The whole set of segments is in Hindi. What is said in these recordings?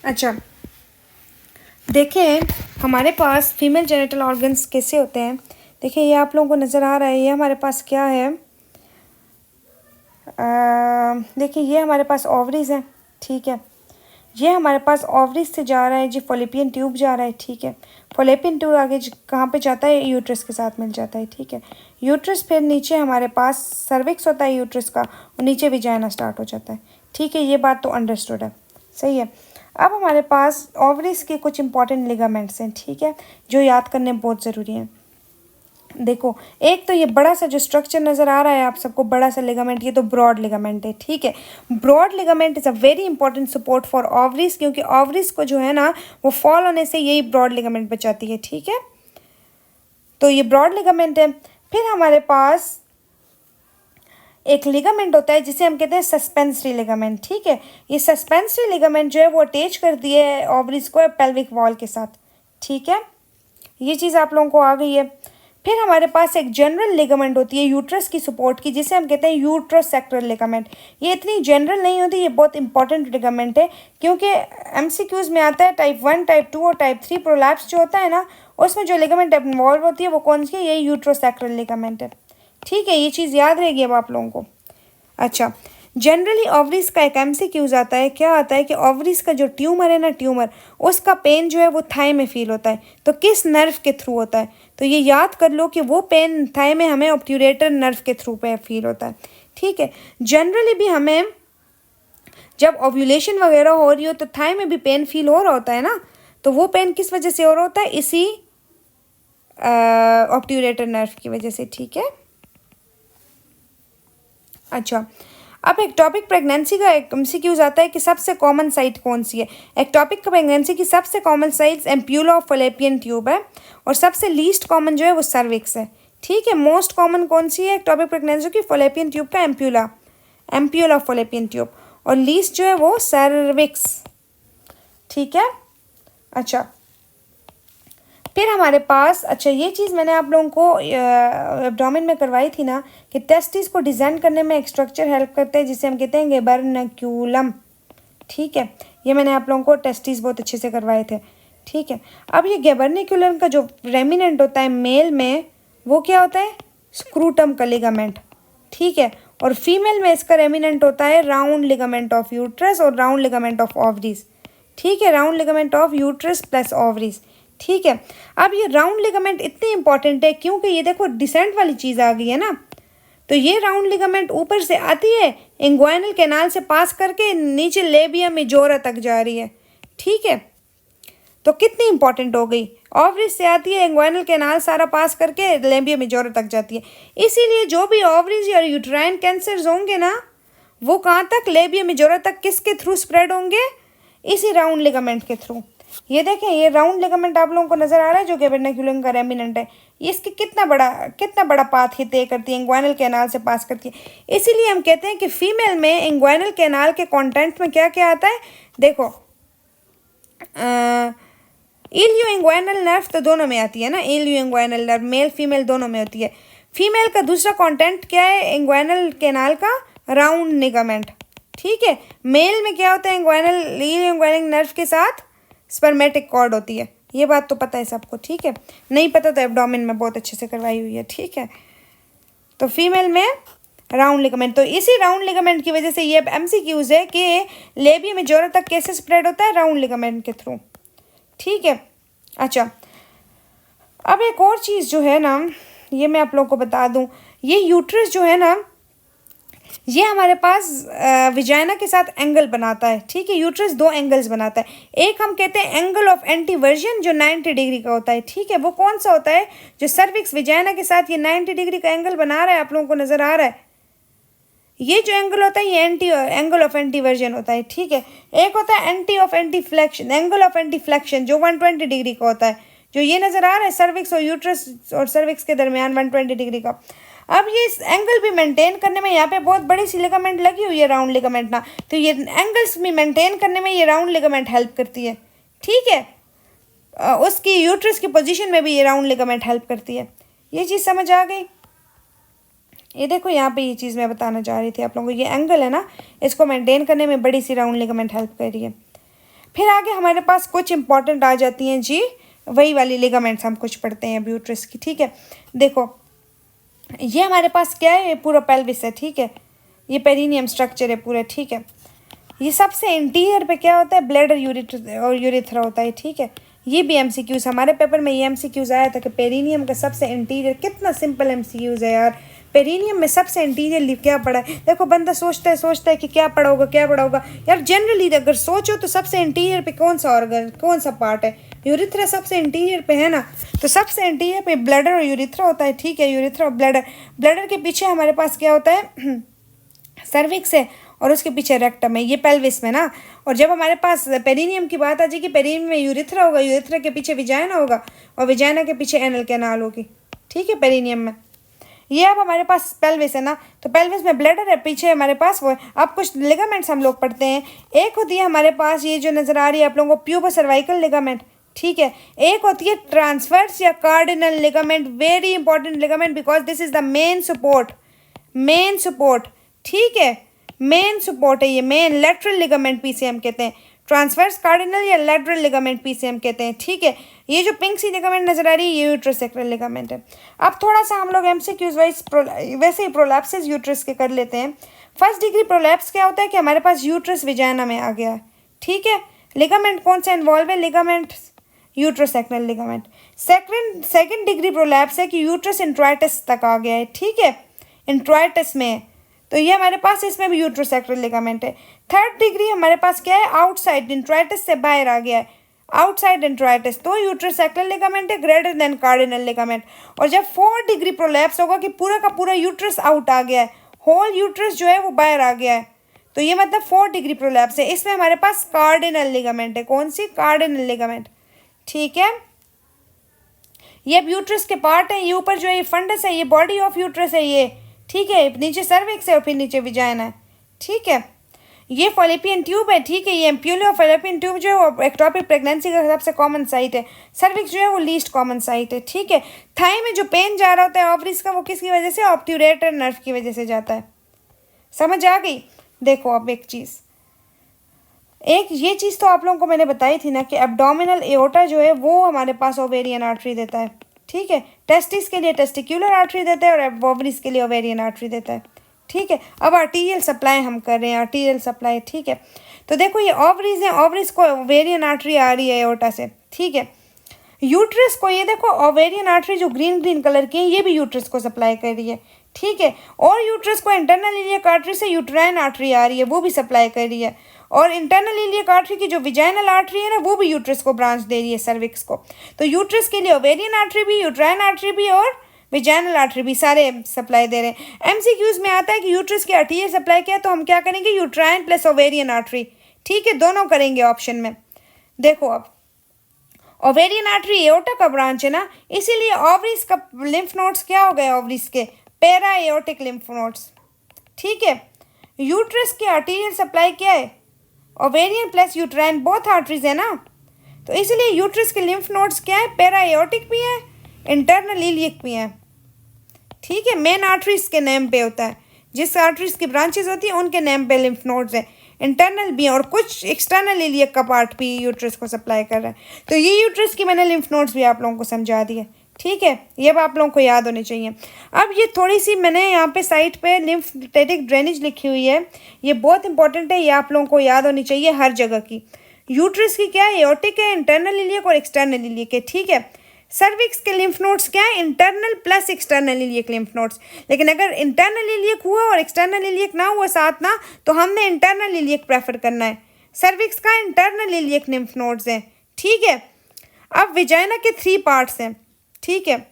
अच्छा, देखें हमारे पास फीमेल जेनिटल ऑर्गन्स कैसे होते हैं। देखिए ये आप लोगों को नज़र आ रहा है, ये हमारे पास क्या है। देखिए ये हमारे पास ओवरीज हैं, ठीक है। ये हमारे पास ओवरीज से जा रहा है जी, फॉलोपियन ट्यूब जा रहा है, ठीक है। फॉलोपियन ट्यूब आगे कहाँ पे जाता है, यूट्रस के साथ मिल जाता है, ठीक है। यूट्रस फिर नीचे हमारे पास सर्विक्स होता है यूट्रस का, और नीचे विजाइना स्टार्ट हो जाता है, ठीक है। ये बात तो अंडरस्टूड है, सही है। अब हमारे पास ओवरीज के कुछ इंपॉर्टेंट लिगामेंट्स हैं, ठीक है, जो याद करने बहुत ज़रूरी हैं। देखो एक तो ये बड़ा सा जो स्ट्रक्चर नज़र आ रहा है आप सबको, बड़ा सा लिगामेंट, ये तो ब्रॉड लिगामेंट है, ठीक है। Broad ligament is a very important support for ovaries, क्योंकि ओवरीज को जो है ना वो फॉल होने से यही ब्रॉड लिगामेंट बचाती है, ठीक है। तो ये ब्रॉड लिगामेंट है। फिर हमारे पास एक लिगामेंट होता है जिसे हम कहते हैं सस्पेंसरी लिगामेंट, ठीक है। ये सस्पेंसरी लिगामेंट जो है वो अटैच करती है ओवरीज को पेल्विक वॉल के साथ, ठीक है। ये चीज़ आप लोगों को आ गई है। फिर हमारे पास एक जनरल लिगामेंट होती है यूट्रस की सपोर्ट की, जिसे हम कहते हैं यूट्रोसेक्टरल लिगामेंट। ये इतनी जनरल नहीं होती, ये बहुत इंपॉर्टेंट लिगामेंट है, क्योंकि एमसीक्यूज में आता है टाइप 1, टाइप 2 और टाइप 3 प्रोलैप्स जो होता है ना, उसमें जो लिगामेंट इन्वॉल्व होती है वो कौन सी है, ये यूट्रोसेक्टरल लिगामेंट है, ठीक है। ये चीज़ याद रहेगी अब आप लोगों को। अच्छा, जनरली ओवरीज का एक एमसीक्यूज आता है, क्या आता है कि ओवरीज का जो ट्यूमर है ना, ट्यूमर उसका पेन जो है वो थाई में फील होता है, तो किस नर्व के थ्रू होता है, तो ये याद कर लो कि वो पेन थाई में हमें ऑब्ट्यूरेटर नर्व के थ्रू पे फील होता है, ठीक है। जनरली भी हमें जब ओव्यूलेशन वगैरह हो रही हो तो थाई में भी पेन फील हो रहा होता है ना, तो वो पेन किस वजह से हो रहा होता है, इसी ऑब्ट्यूरेटर नर्व की वजह से, ठीक है। अच्छा, अब एक टॉपिक प्रेगनेंसी का एक एमसीक्यूज आता है कि सबसे कॉमन साइट कौन सी है। एक टॉपिक प्रेगनेंसी की सबसे common site ampulla of Fallopian tube है, और सबसे लीस्ट कॉमन जो है वो सर्विक्स है, ठीक है। मोस्ट कॉमन कौन सी है एक टॉपिक प्रेगनेंसी की, फॉलोपियन ट्यूब का ampulla, ampulla of Fallopian tube, और लीस्ट जो है वो सर्विक्स, ठीक है। अच्छा, फिर हमारे पास, अच्छा ये चीज़ मैंने आप लोगों को एब्डोमेन में करवाई थी ना, कि टेस्टिस को डिज़ाइन करने में एक स्ट्रक्चर हेल्प करते हैं जिसे हम कहते हैं गेबर्नक्यूलम, ठीक है। ये मैंने आप लोगों को टेस्टिस बहुत अच्छे से करवाए थे, ठीक है। अब ये गेबर्निकुलम का जो रेमिनेंट होता है मेल में, वो क्या होता है, स्क्रूटम का लिगामेंट, ठीक है। और फीमेल में इसका रेमिनेंट होता है राउंड लिगामेंट ऑफ यूट्रस और राउंड लिगामेंट ऑफ ओवरीज, ठीक है। Round ligament of uterus plus ovaries, ठीक है। अब ये राउंड लिगामेंट इतनी इंपॉर्टेंट है क्योंकि ये देखो डिसेंट वाली चीज़ आ गई है ना, तो ये राउंड लिगामेंट ऊपर से आती है, इंग्वाइनल कैनाल से पास करके नीचे लेबिया मेजोरा तक जा रही है, ठीक है। तो कितनी इंपॉर्टेंट हो गई, ओवरीज से आती है, इंग्वाइनल कैनाल सारा पास करके लेबिया मेजोरा तक जाती है। इसीलिए जो भी ओवरीज या यूट्राइन कैंसर्स होंगे ना, वो कहाँ तक, लेबिया मेजोरा तक, किसके थ्रू स्प्रेड होंगे, इसी राउंड लिगामेंट के थ्रू। ये देखें, ये राउंड लिगामेंट आप लोगों को नजर आ रहा है जो गेबर्निकुलम का रेमिनेंट है, ये इसके कितना बड़ा पाथ ये तय करती है, इंग्वाइनल कैनाल से पास करती है। इसीलिए हम कहते हैं कि फीमेल में इंग्वाइनल कैनाल के कंटेंट में क्या क्या आता है, देखो इलियो इंग्वाइनल नर्व तो दोनों में आती है ना, इलियो इंग्वाइनल नर्व मेल फीमेल दोनों में होती है। फीमेल का दूसरा कंटेंट क्या है, इंग्वाइनल कैनाल का राउंड लिगामेंट, ठीक है। मेल में क्या होता है, इंग्वाइनल इलियो इंग्वाइनल नर्व के साथ स्पर्मेटिक कॉर्ड होती है, ये बात तो पता है सबको, ठीक है। नहीं पता तो एब्डोमेन में बहुत अच्छे से करवाई हुई है, ठीक है। तो फीमेल में राउंड लिगामेंट, तो इसी राउंड लिगामेंट की वजह से ये एमसीक्यूज है कि लेबिया मेजोरा तक कैसे स्प्रेड होता है, राउंड लिगामेंट के थ्रू, ठीक है। अच्छा, अब एक और चीज़ जो है ना, ये मैं आप लोगों को बता दूं, ये यूट्रस जो है ना, ये हमारे पास विजाइना के साथ एंगल बनाता है, ठीक है। यूट्रस दो एंगल्स बनाता है, एक हम कहते हैं एंगल ऑफ एंटीवर्जन जो 90 डिग्री का होता है, ठीक है। वो कौन सा होता है, जो सर्विक्स विजाइना के साथ ये 90 डिग्री का एंगल बना रहा है, आप लोगों को नजर आ रहा है, ये जो एंगल होता है ये एंगल ऑफ एंटीवर्जन होता है, ठीक है। एक होता है एंटी फ्लेक्शन, एंगल ऑफ एंटीफ्लेक्शन जो 120 डिग्री का होता है, जो ये नजर आ रहा है सर्विक्स और यूट्रस और सर्विक्स के दरमियान 120 डिग्री का। अब ये इस एंगल भी मेंटेन करने में, यहाँ पे बहुत बड़ी सी लिगामेंट लगी हुई है राउंड लिगामेंट ना, तो ये एंगल्स भी मेंटेन करने में ये राउंड लिगामेंट हेल्प करती है, ठीक है। उसकी यूट्रस की पोजीशन में भी ये राउंड लिगामेंट हेल्प करती है। ये चीज़ समझ आ गई। ये देखो यहाँ पे ये चीज़ मैं बताना चाह रही थी आप लोगों को, ये एंगल है ना, इसको मेंटेन करने में बड़ी सी राउंड लिगामेंट हेल्प कर रही है। फिर आगे हमारे पास कुछ इंपॉर्टेंट आ जाती हैं जी, वही वाली लिगामेंट्स हम कुछ पढ़ते हैं अब यूट्रस की, ठीक है। देखो ये हमारे पास क्या है, ये पूरा पेल्विस है, ठीक है, ये पेरिनियम स्ट्रक्चर है पूरा, ठीक है। ये सबसे इंटीरियर पे क्या होता है, ब्लैडर और यूरिथ्रा होता है, ठीक है। ये भी एमसीक्यूज हमारे पेपर में ये एमसीक्यूज आया था कि पेरिनियम का सबसे इंटीरियर, कितना सिंपल एमसीक्यूज है यार, पेरिनियम में सबसे इंटीरियर क्या पड़ा है। देखो बंदा सोचता है कि क्या पड़ा होगा यार, जनरली अगर सोचो तो सबसे इंटीरियर पे कौन सा ऑर्गन, कौन सा पार्ट है, यूरिथ्रा सबसे इंटीरियर पे है ना, तो सबसे इंटीरियर पे ब्लैडर और यूरिथ्रा होता है, ठीक है, यूरिथ्रा और ब्लैडर के पीछे हमारे पास क्या होता है सर्विक्स है, और उसके पीछे रेक्टम है, ये पेल्विस में ना। और जब हमारे पास पेरिनियम की बात आ जाएगी, पेरिनियम में यूरिथ्रा होगा, यूरिथ्रा के पीछे विजाइना होगा, और विजाइना के पीछे एनल कैनाल होगी, ठीक है, पेरिनियम में। ये अब हमारे पास पेल्विस है ना, तो पेल्विस में ब्लैडर है, पीछे हमारे पास वो है। अब कुछ लिगामेंट्स हम लोग पढ़ते हैं। एक होती है हमारे पास ये जो नज़र आ रही है आप लोगों को, प्यूबो सर्वाइकल लिगामेंट, ठीक है। एक होती है ट्रांसवर्स या cardinal ligament, very important ligament because this is the main support, ठीक है, मेन सपोर्ट है ये, मेन लेटरल लिगामेंट पीसीएम कहते हैं, ट्रांसवर्स कार्डिनल या लेटरल लिगामेंट पीसीएम कहते हैं, ठीक है। ये जो पिंक सी लिगामेंट नजर आ रही है ये यूट्रोसेक्रल लिगामेंट है। अब थोड़ा सा हम लोग एमसीक्यूज वाइज वैसे ही प्रोलैप्सेस यूट्रस के कर लेते हैं। फर्स्ट डिग्री प्रोलैप्स क्या होता है कि हमारे पास यूट्रस विजाइना में आ गया है, ठीक है। लिगामेंट कौन सा इन्वॉल्व है, ligament uterosacral ligament. Second degree prolapse है कि यूट्रस इंट्राइटस तक आ गया है, ठीक है, इंट्राइटस में है, तो ये हमारे पास इसमें भी यूट्रोसेक्टल लिगामेंट है। थर्ड डिग्री हमारे पास क्या है, आउटसाइड इंट्राइटस से बाहर आ गया है, आउटसाइड इंट्राइटस, तो यूट्रोसेक्टल लिगामेंट है ग्रेटर देन कार्डिनल लिगामेंट। और जब फोर्थ डिग्री प्रोलैप्स होगा कि पूरा का पूरा यूट्रस आउट आ गया है, होल यूट्रस जो है वो बाहर आ गया है, तो ये मतलब फोर्थ डिग्री प्रोलैप्स है। इसमें हमारे पास कार्डिनल लिगामेंट है, कौन सी, कार्डिनल लिगामेंट, ठीक है। ये अब यूट्रस के पार्ट है, ये ऊपर जो है ये फंडस है, ये बॉडी ऑफ यूट्रस है ये, ठीक है, नीचे सर्विक्स है और फिर नीचे विजाइना है, ठीक है। ये फॉलिपियन ट्यूब है, ठीक है, ये एम्प्यूली और फॉलिपियन ट्यूब जो है वो एक्टोपिक प्रेगनेंसी का सबसे कॉमन साइट है, सर्विक्स जो है वो लीस्ट कॉमन साइट है, ठीक है। थाई में जो पेन जा रहा होता है ओवरीज का, वो किसकी वजह से, ऑब्ट्यूरेटर नर्व की वजह से जाता है, समझ आ गई। देखो अब एक ये चीज़ तो आप लोगों को मैंने बताई थी ना कि एब्डोमिनल एओर्टा जो है वो हमारे पास ओवेरियन आर्टरी देता है, ठीक है, टेस्टिस के लिए टेस्टिक्यूलर आर्टरी देता है और ओवरीज के लिए ओवेरियन आर्टरी देता है, ठीक है। अब आर्टीरियल सप्लाई हम कर रहे हैं, आर्टीरियल सप्लाई, ठीक है। तो देखो ये ओवरीज हैं, ओवरीज को ओवेरियन आर्टरी आ रही है एओर्टा से, ठीक है। यूट्रस को ये देखो ओवेरियन आर्टरी जो ग्रीन कलर की है ये भी यूट्रस को सप्लाई कर रही है, ठीक है। और यूट्रस को इंटरनल इलियक आर्टरी से यूट्राइन आर्टरी आ रही है, वो भी सप्लाई कर रही है। और इंटरनल इलियक आर्टरी की जो विजाइनल आर्टरी है ना वो भी यूट्रस को ब्रांच दे रही है, सर्विक्स को। तो यूट्रस के लिए ओवेरियन आर्टरी भी, यूट्राइन आर्टरी भी और विजाइनल आर्टरी भी सारे सप्लाई दे रहे हैं। एमसीक्यूज में आता है कि यूट्रस की आर्टरी सप्लाई किया तो हम क्या करेंगे, यूट्राइन प्लस ओवेरियन आर्टरी, ठीक है, दोनों करेंगे ऑप्शन में। देखो अब ओवेरियन आर्टरी एओर्टा का ब्रांच है ना, इसीलिए ओवरीज का लिम्फ नोड्स क्या हो गए, ओवरीज के पैरा एओर्टिक लिम्फ नोड्स, ठीक है। यूट्रस की आर्टीरियल सप्लाई क्या है, ovarian plus uterine, both arteries है ना, तो इसलिए यूट्रस के लिम्फ नोड्स क्या है, पैरा एओर्टिक भी है, इंटरनल इलियक भी है, ठीक है। मेन आर्टरीज के नेम पे होता है, जिस आर्टरीज की ब्रांचेस होती है उनके नेम पे लिम्फ नोड्स है, इंटरनल भी है और कुछ एक्सटर्नल इलियक का पार्ट भी यूट्रस को सप्लाई कर रहा है। तो ये यूट्रस की मैंने लिम्फ नोड्स भी आप लोगों को समझा दिए, ठीक है, ये अब आप लोगों को याद होनी चाहिए। अब ये थोड़ी सी मैंने यहाँ पे साइड पे लिम्फेटिक ड्रेनेज लिखी हुई है, ये बहुत इंपॉर्टेंट है, ये आप लोगों को याद होनी चाहिए हर जगह की। यूट्रस की क्या है, एओर्टिक है, इंटरनल इलियक और एक्सटर्नल इलियक है, ठीक है। सर्विक्स के लिम्फ नोड्स क्या है, internal plus external iliac lymph nodes, लेकिन अगर इंटरनल इलियक हुआ और एक्सटर्नल इलियक ना हुआ साथ ना, तो हमने इंटरनल इलियक प्रेफर करना है। सर्विक्स का इंटरनल इलियक लिम्फ नोड्स हैं, ठीक है। अब विजाइना के 3 पार्ट्स हैं, ठीक है।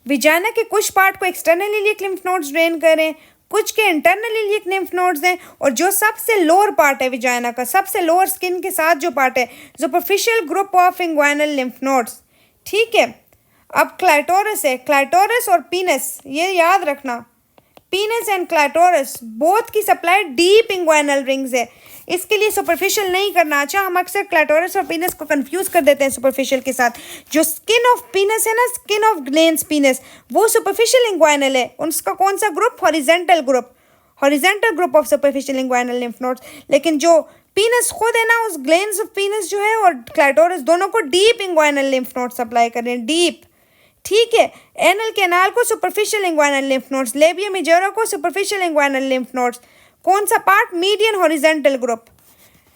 विजाइना के कुछ पार्ट को external iliac lymph nodes drain करें, कुछ के इंटरनल इलियक लिम्फ नोड्स हैं, और जो सबसे लोअर पार्ट है विजाइना का, सबसे लोअर स्किन के साथ जो पार्ट है, superficial group of inguinal lymph nodes, ठीक है। अब क्लाइटोरस है, क्लाइटोरस और पीनस, ये याद रखना, पीनस एंड क्लाइटोरस बोथ की सप्लाई डीप इंग्वाइनल रिंग्स है, इसके लिए सुपरफिशियल नहीं करना। अच्छा, हम अक्सर क्लाइटोरस और पीनस को कंफ्यूज कर देते हैं सुपरफिशियल के साथ। जो स्किन ऑफ पीनस है ना, स्किन ऑफ ग्लेंस पीनस, वो सुपरफिशियल इंग्वाइनल है, उसका कौन सा group, horizontal group of superficial inguinal lymph nodes. लेकिन जो पीनस खुद है ना, उस ग्लैंड्स ऑफ पीनस जो है और क्लाइटोरिस दोनों को deep inguinal lymph node supply कर रहे हैं, डीप, ठीक है। एनल कैनाल को superficial inguinal lymph nodes, labia majora को सुपरफिशियल इंग्वाइनल लिम्फ नोड्स। कौन सा पार्ट? Median horizontal group.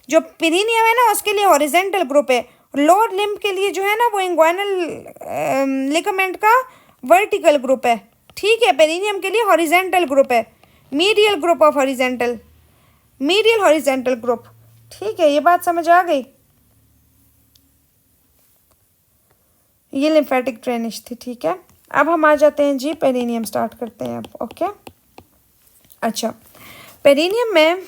जो पेरिनियम है ना उसके लिए हॉरिजेंटल ग्रुप है, लोअर लिम्ब के लिए जो है ना वो इंग्वाइनल लिगामेंट का वर्टिकल ग्रुप है, ठीक है। पेरिनियम के लिए हॉरिजेंटल ग्रुप है, medial group of horizontal, medial horizontal group, ठीक है। ये बात समझ आ गई? ये लिम्फेटिक ड्रेनेज थी, ठीक है। अब हम आ जाते हैं जी, पेरिनियम स्टार्ट करते हैं अब, ओके। अच्छा, पेरिनियम में